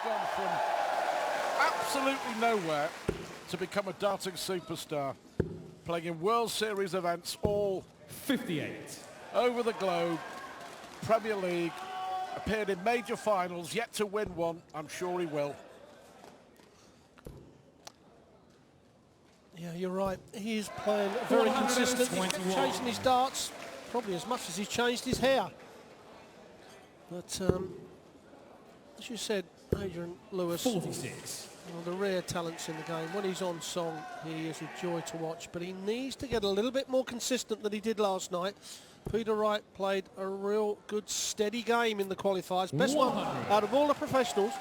gone from absolutely nowhere to become a darting superstar, playing in World Series events all 58. over the globe, Premier League, appeared in major finals, yet to win one. I'm sure he will. Yeah, you're right. He is playing very consistent. He's changing his darts probably as much as he's changed his hair. But as you said, Adrian Lewis, 46. one of the rare talents in the game. When he's on song, he is a joy to watch. But he needs to get a little bit more consistent than he did last night. Peter Wright played a real good, steady game in the qualifiers. Best one out of all the professionals.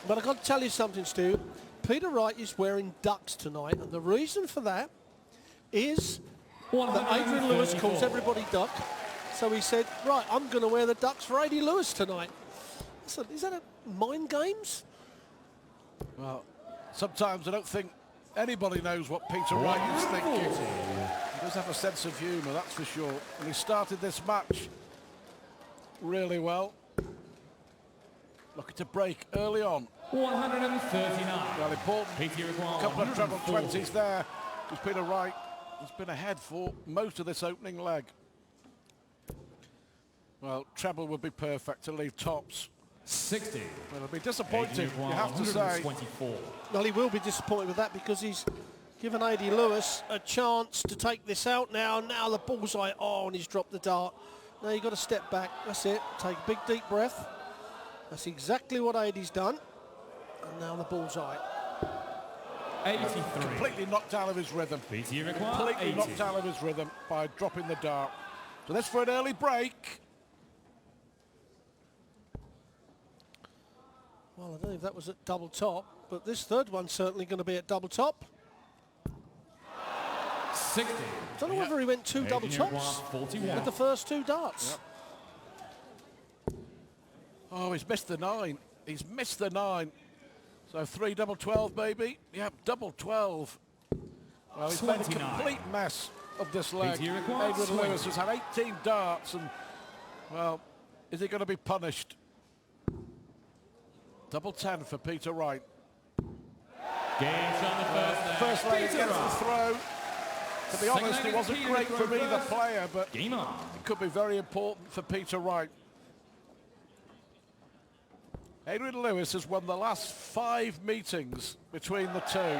But I've got to tell you something, Stu. Peter Wright is wearing ducks tonight, and the reason for that is that Adrian Lewis calls everybody duck. So he said, right, I'm going to wear the ducks for Adrian Lewis tonight. So is that a mind games? Well, sometimes I don't think anybody knows what Peter Wright is thinking. He does have a sense of humour, that's for sure. And he started this match really well. Looking to break early on. 139. Well, important. A couple of treble 20s there. Because Peter Wright has been ahead for most of this opening leg. Well, treble would be perfect to leave tops. 60. Well, it'll be disappointing, you have to say. Well, he will be disappointed with that because he's given A.D. Lewis a chance to take this out now. Now the bullseye, oh, and he's dropped the dart. Now you've got to step back. That's it. Take a big, deep breath. That's exactly what A.D.'s done. And now the bullseye. 83. Completely knocked out of his rhythm. Completely knocked out of his rhythm by dropping the dart. So that's for an early break. Well, I don't know if that was at double top, but this third one's certainly going to be at double top. 60. I don't know whether he went two double tops with the first two darts. Yep. Oh, he's missed the 9. He's missed the 9. So 3 double 12, maybe. Yep, double 12. Well, he's made a complete mess of this leg. Adrian Lewis has had 18 darts, and, well, is he going to be punished? Double 10 for Peter Wright. Games on the first leg against the throw. To be honest, it wasn't great for either player, but it could be very important for Peter Wright. Adrian Lewis has won the last 5 meetings between the two.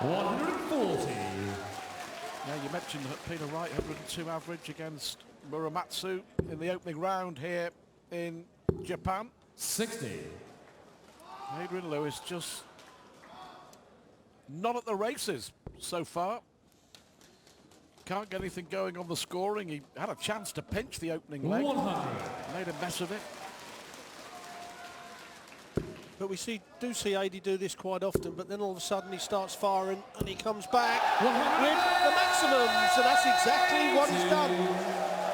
140. Now, you mentioned that Peter Wright, 102 average against Muramatsu in the opening round here in Japan. 60. Adrian Lewis just not at the races so far. Can't get anything going on the scoring. He had a chance to pinch the opening leg. 100. Made a mess of it. But we do see AD do this quite often, but then all of a sudden he starts firing and he comes back with the maximum. So that's exactly what he's done.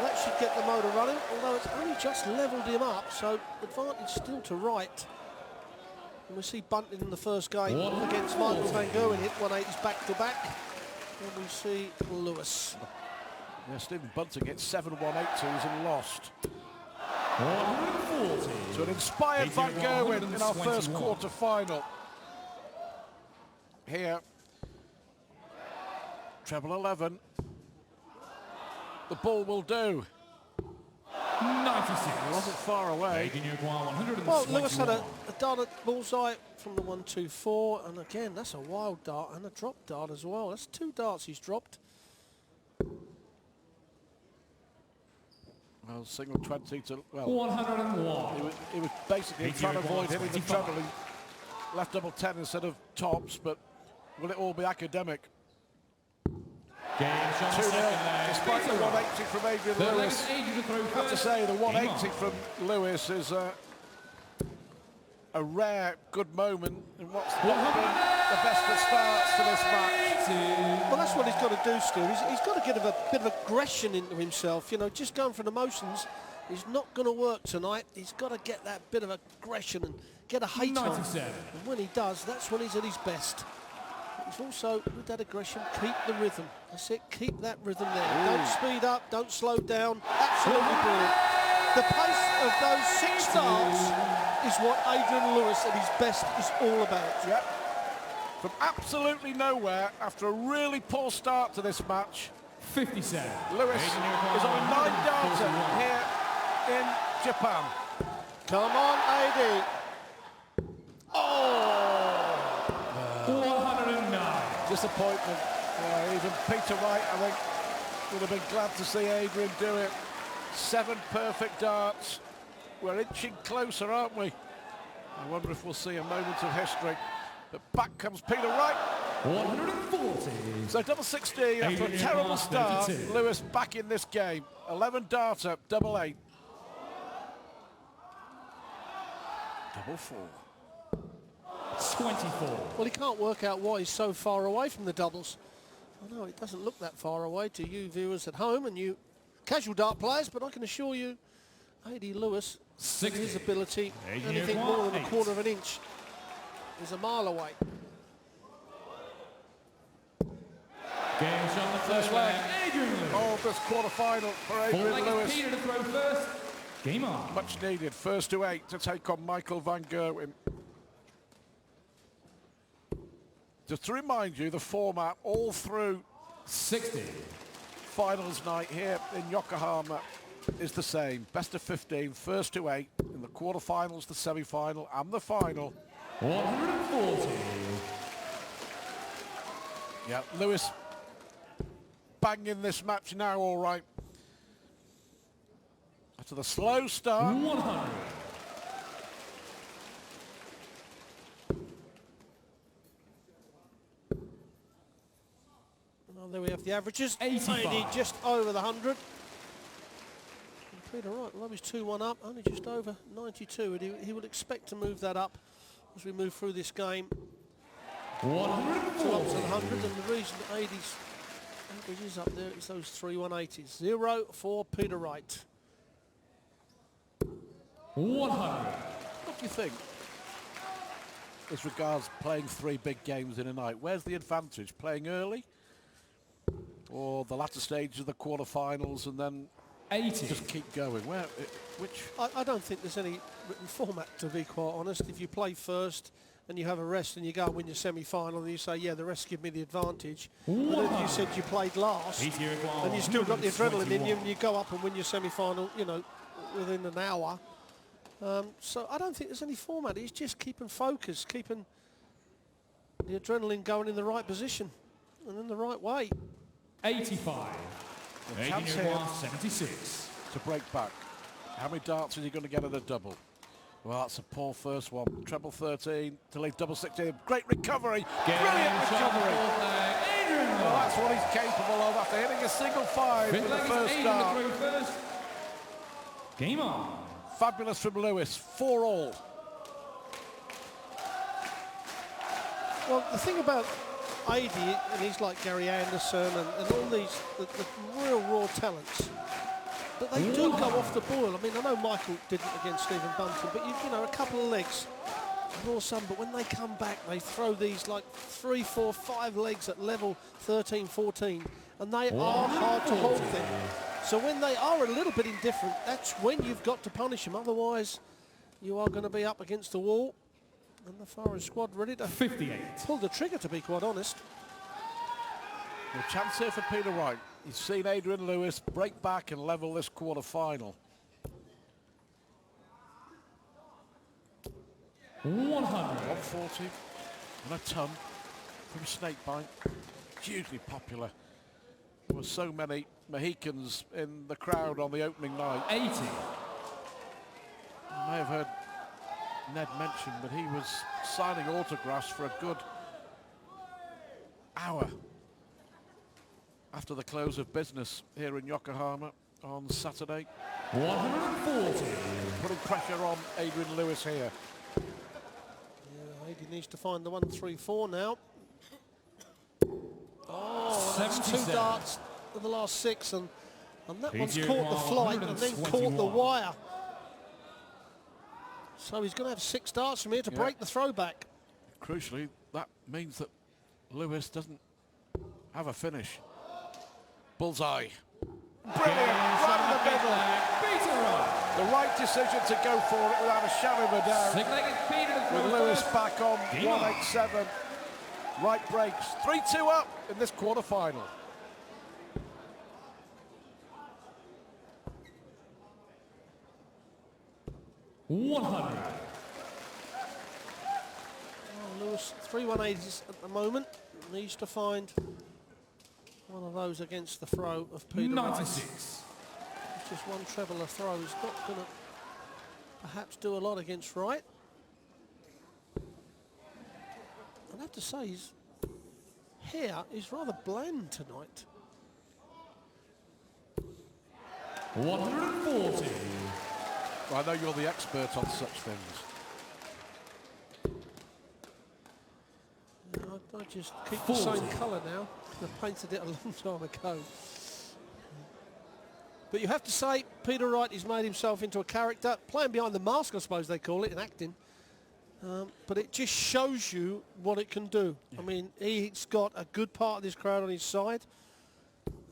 That should get the motor running, although it's only just levelled him up, so advantage still to Wright. And we see Bunting in the first game against Michael Van Gerwen hit 180s back-to-back. And we see Lewis. Yeah, Stephen Bunting hit 7 180s and lost. 140. So an inspired Van Gerwen in our first quarter final. Here, treble 11. The ball will do. 96. It wasn't far away. Well, Lewis had a dart at bullseye from the 124, and again, that's a wild dart and a drop dart as well. That's 2 darts he's dropped. Well, single 20 to, well, 101. He was basically trying to avoid hitting the treble. He left double 10 instead of tops, but will it all be academic? 2-0, despite the 180 from Adrian Lewis. I have to say, the 180 from Lewis is a rare good moment in what's been the best of starts to this match. Well, that's what he's got to do, Stu. He's got to get a bit of aggression into himself. You know, just going for the motions is not going to work tonight. He's got to get that bit of aggression and get a hate on. And when he does, that's when he's at his best. He's also, with that aggression, keep the rhythm. That's it, keep that rhythm there. Don't speed up, don't slow down. Absolutely brilliant. The pace of those 6 starts is what Adrian Lewis at his best is all about. Yep. From absolutely nowhere, after a really poor start to this match, 57. Lewis is on a 9-darter here in Japan. Come on, AD. Oh! 109. Disappointment. Even Peter Wright, I think, would have been glad to see Adrian do it. 7 perfect darts. We're inching closer, aren't we? I wonder if we'll see a moment of history. But back comes Peter Wright. 140. So double 16 after a terrible start. 32. Lewis back in this game. 11 darter, double 8. Double 4. 24. Well, he can't work out why he's so far away from the doubles. I know it doesn't look that far away to you viewers at home and you casual dart players, but I can assure you, AD Lewis, with his ability, anything more than a quarter of an inch is a mile away. Game shot the first leg. Adrian Lewis. Oh, this quarter-final for Adrian Lewis. Peter to throw first. Game on. Much needed. First to 8 to take on Michael van Gerwen. Just to remind you, the format all through 60. finals night here in Yokohama is the same. Best of 15, first to 8 in the quarterfinals, the semi-final, and the final. 140. Yeah, Lewis banging this match now, all right. After the slow start. 100. Well, there we have the averages. 85. AD just over the 100. And Peter Wright, although he's 2-1 up, only just over 92. And he would expect to move that up as we move through this game. 140. Up to the 100, and the reason AD's average is up there is those 3 180s. 0 for Peter Wright. 100. What do you think as regards playing 3 big games in a night? Where's the advantage? Playing early? Or the latter stage of the quarterfinals and then 80. just keep going? Which? I don't think there's any written format, to be quite honest. If you play first and you have a rest and you go and win your semi-final and you say, yeah, the rest give me the advantage. But if you said you played last and you still got the adrenaline in you and you go up and win your semi-final, you know, within an hour. So I don't think there's any format. It's just keeping focus, keeping the adrenaline going in the right position and in the right way. 85. Chance here 76. to break back. How many darts is he going to get at a double? Well, that's a poor first one. Treble 13 to leave double 16. Great recovery. Brilliant recovery. Well, that's what he's capable of after hitting a single 5 in the first start. Game on. Fabulous from Lewis. 4 all. Well, the thing about AD, and he's like Gary Anderson and all these the real raw talents, but they do go off the boil. I mean, I know Michael didn't against Stephen Bunton, but you know, a couple of legs, raw some, but when they come back, they throw these like 3, 4, 5 legs at level 13, 14, and they are hard to hold them. So when they are a little bit indifferent, that's when you've got to punish them. Otherwise, you are going to be up against the wall. And the Forest squad ready to 58. Pull the trigger, to be quite honest. Well, chance here for Peter Wright. He's seen Adrian Lewis break back and level this quarter-final. 140 and a ton from Snakebite. Hugely popular. There were so many Mohicans in the crowd on the opening night. 80. You may have heard Ned mention, but he was signing autographs for a good hour after the close of business here in Yokohama on Saturday. 140. Putting pressure on Adrian Lewis here. Yeah, AD needs to find the 1-3-4 now. Oh, that's 2 darts of the last 6, and that one's caught the flight and then caught the wire. So he's going to have 6 darts from here to break the throwback. Crucially, that means that Lewis doesn't have a finish. Bullseye. Brilliant, right in the middle. Peter Wright. The right decision to go for it without a shadow of a doubt. Six leg is Peter to throw With Lewis first. back on Game on. 187. Wright breaks 3-2 up in this quarter-final. Lewis 3-180s at the moment. Needs to find one of those against the throw of Peter Wright. 96. It's just one treble a throw. He's not going to perhaps do a lot against Wright. I'd have to say his hair is rather bland tonight. 140. Well, I know you're the expert on such things. I just keep the same colour now. I painted it a long time ago. But you have to say, Peter Wright has made himself into a character, playing behind the mask, I suppose they call it, in acting. But it just shows you what it can do. Yeah. I mean, he's got a good part of this crowd on his side,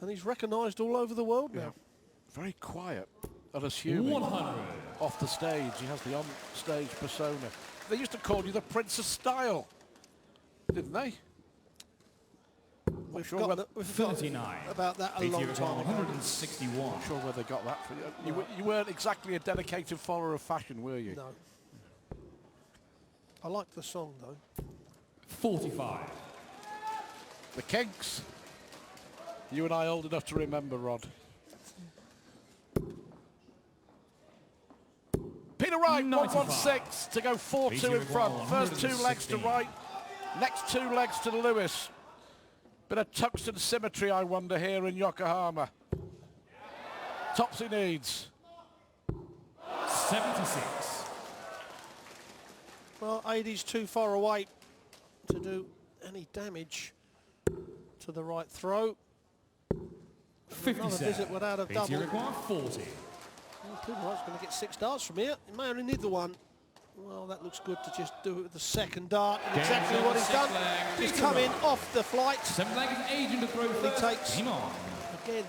and he's recognised all over the world now. Very quiet, unassuming. 100. Off the stage, he has the on-stage persona. They used to call you the Prince of Style, didn't they? We've forgotten 39. About that a long time ago. 161. I'm not sure where they got that from. You weren't exactly a dedicated follower of fashion, were you? No. I like the song, though. 45. The Kinks. You and I old enough to remember, Rod. Peter Wright, 116 to go 4-2 in front. First 2 legs to Wright, next 2 legs to Lewis. Bit of tungsten symmetry, I wonder, here in Yokohama. Tops he needs. 76. Well, 80's too far away to do any damage to the right throw. 57. Another visit without a double. require 40. Well, Peter Wright's going to get 6 darts from here. He may only need the one. Well, that looks good to just do it with the second dart. And exactly what he's done. He's come in off the flight. 7 leg is Adrian to throw first. He takes, Game on. again,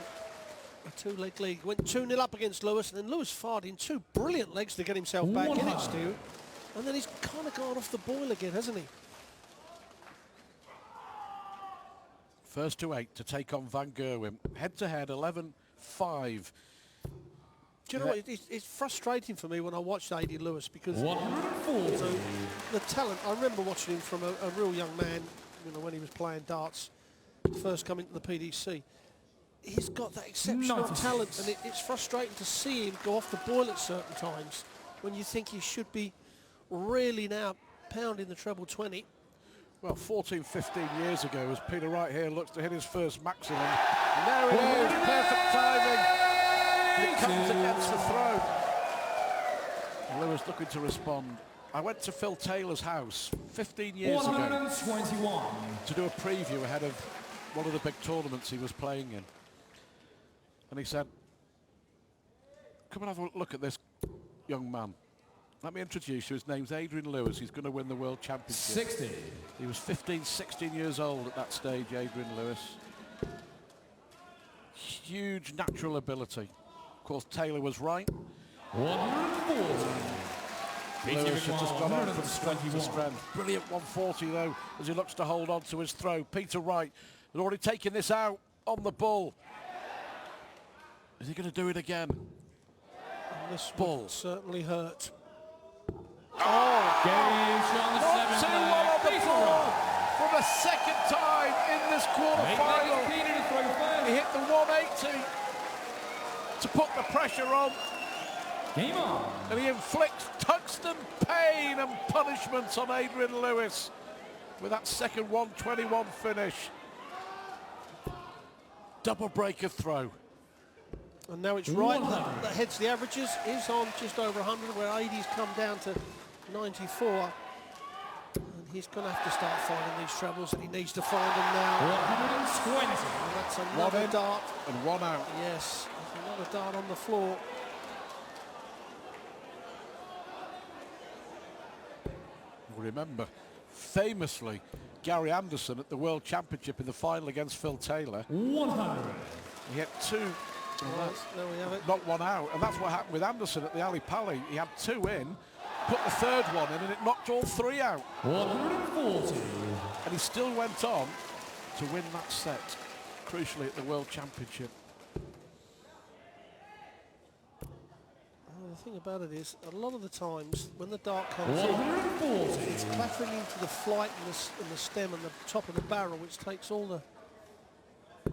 a 2-leg lead. Went 2-0 up against Lewis, and then Lewis fired in 2 brilliant legs to get himself back in it, Stu. And then he's kind of gone off the boil again, hasn't he? First to 8 to take on Van Gerwen. Head-to-head, 11-5. Do you know what? It's frustrating for me when I watch A.D. Lewis because 140. The talent. I remember watching him from a real young man, when he was playing darts, first coming to the PDC. He's got that exceptional talent, and it's frustrating to see him go off the boil at certain times when you think he should be really now pounding the treble 20. Well, 14, 15 years ago, as Peter Wright here looks to hit his first maximum. And there it is, perfect timing. It comes against the throw. Lewis looking to respond. I went to Phil Taylor's house 15 years ago to do a preview ahead of one of the big tournaments he was playing in. And he said, come and have a look at this young man. Let me introduce you. His name's Adrian Lewis. He's going to win the World Championship. 60. He was 15, 16 years old at that stage, Adrian Lewis. Huge natural ability. Of course, Taylor was right. 140. Lewis has just gone on from strength to strength. Brilliant 140, though, as he looks to hold on to his throw. Peter Wright had already taken this out on the bull. Is he going to do it again? And this ball certainly hurt. Game on the 7th leg. on the floor for the second time in this quarter-final. He hit the 180 to put the pressure on. Game on. And he inflicts tungsten pain and punishment on Adrian Lewis with that second 121 finish. Double breaker throw. And now it's Wright that heads the averages. He's on just over 100, where 80's come down to 94. And he's going to have to start finding these trebles, and he needs to find them now. 120. And that's another dart. And 1 out. Yes, there's another dart on the floor. Remember, famously, Gary Anderson at the World Championship in the final against Phil Taylor. 100. He hit 2 There we have it. Knocked one out, and that's what happened with Anderson at the Ali Pali. He had 2 in, put the 3rd one in, and it knocked all 3 out. 140. And he still went on to win that set, crucially at the World Championship. The thing about it is, a lot of the times when the dart comes in, it's clattering into the flight and the stem and the top of the barrel, which takes all the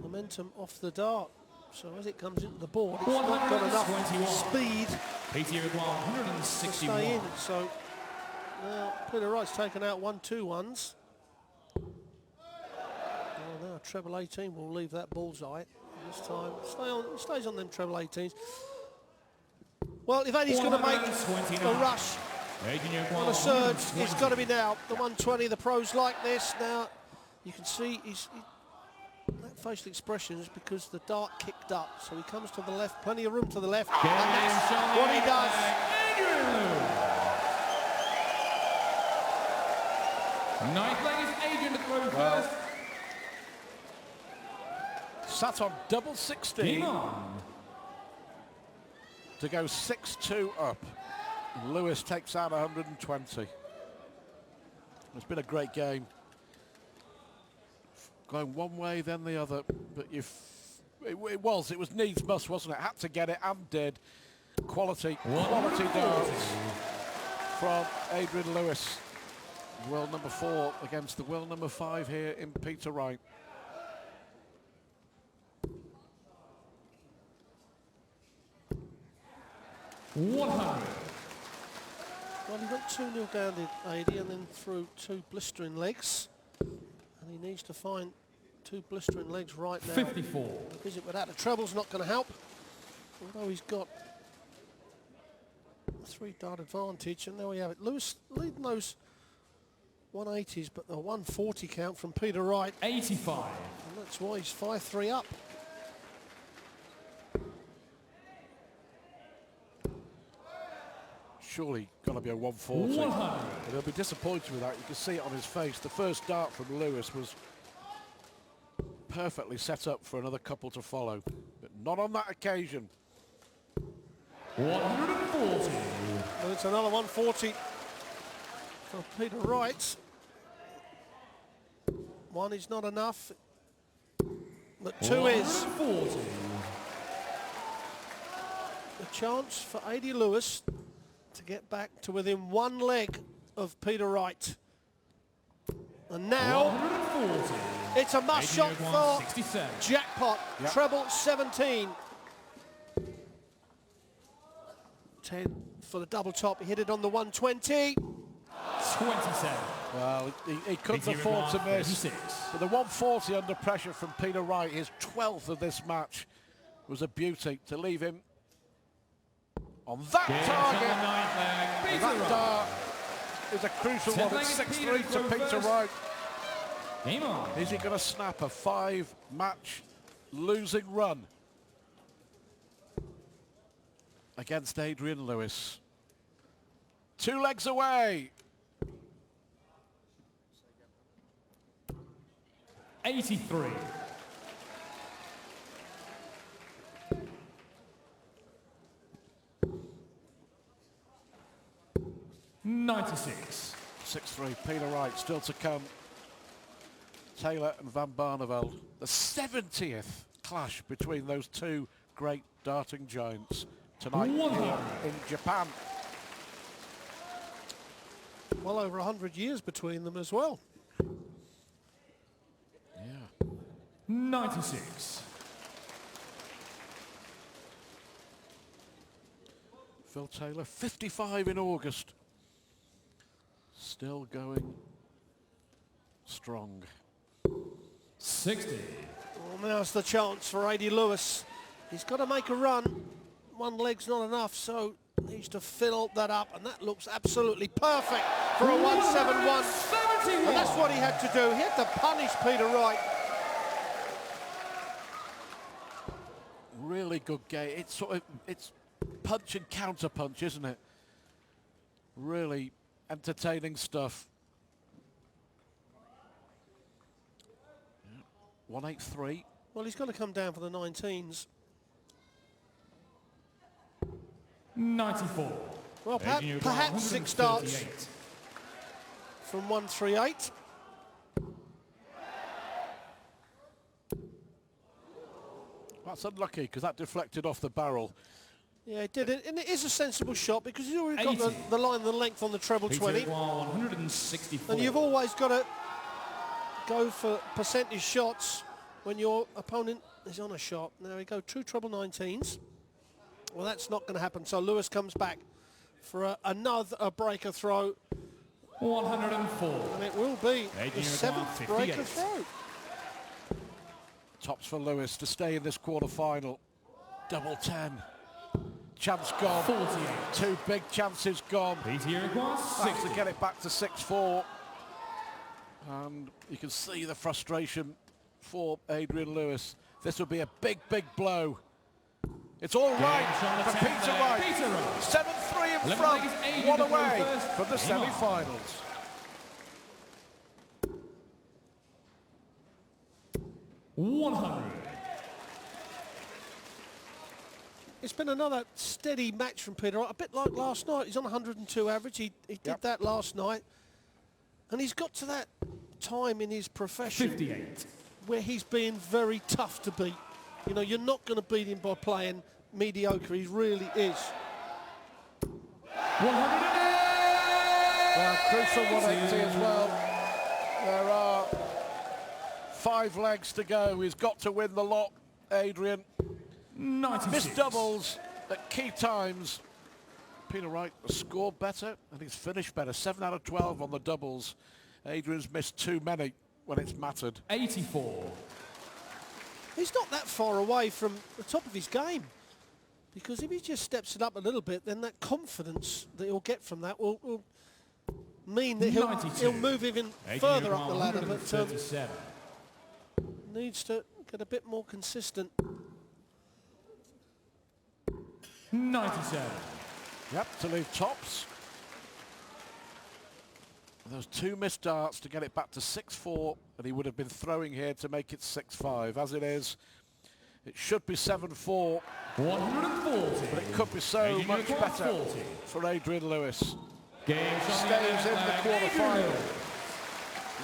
momentum off the dart. So as it comes into the board, it's not got enough speed PDC require to 161. stay in. So now Peter Wright's taken out 1-2 ones. Oh, now treble 18 will leave that bullseye. This time, stays on them treble 18s. Well, if Eddie's going to make a rush on a surge, it's got to be now. The 120, the pros like this. Now, you can see that facial expression is because the dart kicked up. So he comes to the left, plenty of room to the left. And that's what he does. Ninth leg is Adrian to throw first. Sat on double 16 to go 6-2 up. Lewis takes out 120. It's been a great game. Going one way, then the other. But it was needs must, wasn't it? Had to get it and did. Quality darts from Adrian Lewis. World number 4 against the world number 5 here in Peter Wright. Well, he went 2-0 down to 80 and then threw 2 blistering legs. And he needs to find 2 blistering legs right now. 54. A visit without the treble's not going to help. Although he's got a 3-dart advantage. And there we have it. Lewis leading those 180s, but the 140 count from Peter Wright. 85. And that's why he's 5-3 up. Surely going to be a 140. But he'll be disappointed with that. You can see it on his face. The first dart from Lewis was perfectly set up for another couple to follow, but not on that occasion. 140. Well, it's another 140 for Peter Wright. 1 is not enough, but 2 is. 140. The chance for Adrian Lewis to get back to within 1 leg of Peter Wright. And now 140. it's a must shot for 67. jackpot. Yep. Treble 17. 10 for the double top. He hit it on the 120. 27. Well, he couldn't PDC afford to require miss. 36. But the 140 under pressure from Peter Wright, his 12th of this match, was a beauty to leave him on that target. And that dart is a crucial one. It's 6-3 to Peter Wright. Game on. Is he going to snap a 5-match losing run against Adrian Lewis? 2 legs away. 83. $96. 6-3, Peter Wright still to come. Taylor and Van Barneveld. The 70th clash between those 2 great darting giants tonight here in Japan. Well over 100 years between them as well. Yeah. 96. Phil Taylor, 55 in August. Still going strong. 60. Well, now's the chance for Adrian Lewis. He's got to make a run. 1 leg's not enough, so needs to fill that up, and that looks absolutely perfect for a 171. 71. And that's what he had to do. He had to punish Peter Wright. Really good game. It's punch and counter punch, isn't it? Really entertaining stuff. 183. Well, he's got to come down for the 19s. 94. Well, Adrian, perhaps 6 starts 138. from 138. That's unlucky because that deflected off the barrel. Yeah, it did. And it is a sensible shot because he's already got 80. the line and the length on the treble Peter 20. Rickwell, 164. And you've always got to go for percentage shots when your opponent is on a shot. There we go, 2 treble 19s. Well, that's not going to happen. So Lewis comes back for another breaker throw. 104. And it will be Adrian the 7th Rickwell, breaker 58. throw. Tops for Lewis to stay in this quarter-final. Double 10. Chance gone. 48. 2 big chances gone. Peter Rickwell, Back 60. to get it back to 6-4. And you can see the frustration for Adrian Lewis. This would be a big, big blow. It's all right for Peter Wright. 7-3 in front, 1 away from the semi-finals. It's been another steady match from Peter, a bit like last night. He's on 102 average. He did that last night. And he's got to that time in his profession 58. where he's being very tough to beat. You know, you're not going to beat him by playing mediocre. He really is. 108. Well, crucial 180 as well. There are 5 legs to go. He's got to win the lot, Adrian. 96. Missed doubles at key times. Peter Wright scored better and he's finished better. 7 out of 12 on the doubles. Adrian's missed too many when it's mattered. 84. He's not that far away from the top of his game, because if he just steps it up a little bit, then that confidence that he'll get from that will mean that he'll move even further up the ladder, but needs to get a bit more consistent. 97. Yep, to leave tops. Those 2 missed darts to get it back to 6-4, and he would have been throwing here to make it 6-5. As it is, it should be 7-4. 140. But it could be so much better for Adrian Lewis. Stays in the quarter-final.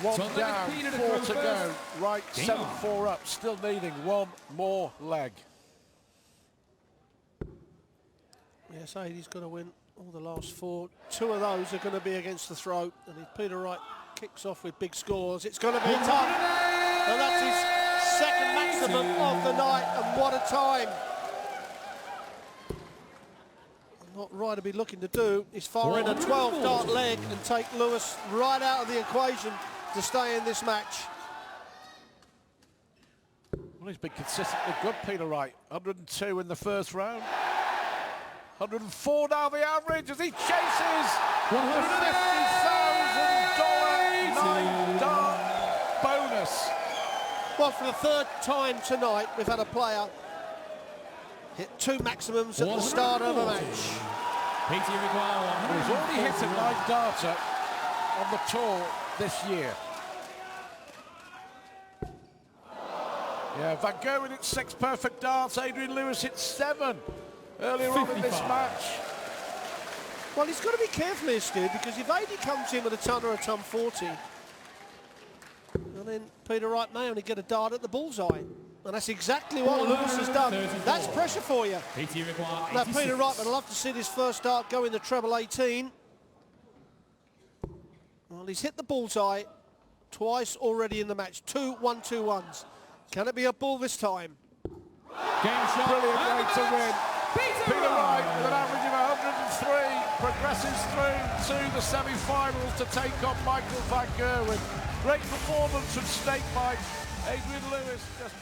1 down, 4 to go. Right, 7-4 up, still needing 1 more leg. Yes, Adie's got to win all the last 4. 2 of those are going to be against the throat, and if Peter Wright kicks off with big scores, it's going to be tough. And that's his 2nd maximum of the night, and what a time. And what Wright will be looking to do is fire in a 12-dart leg and take Lewis right out of the equation to stay in this match. Well, he's been consistently good, Peter Wright. 102 in the first round. 104 now the average as he chases the $50,000 9-dart bonus. Well, for the 3rd time tonight, we've had a player hit 2 maximums at the start of a match. Peter Rickwell, He's already hit a 9-darter on the tour this year. Yeah, Van Gogh hit 6 perfect darts. Adrian Lewis hit 7 earlier on in this match. Well, he's got to be careful here, Stu, because if Adie comes in with a ton or a ton 40, and then Peter Wright may only get a dart at the bullseye. And that's exactly what Lewis has done. That's pressure for you. Now, Peter Wright would love to see this first dart go in the treble 18. Well, he's hit the bullseye twice already in the match. 2 1-2-1s. Can it be a bull this time? Brilliant way to win. Peter Wright with an average of 103 progresses through to the semi-finals to take on Michael Van Gerwen. Great performance from Snakebite. Adrian Lewis just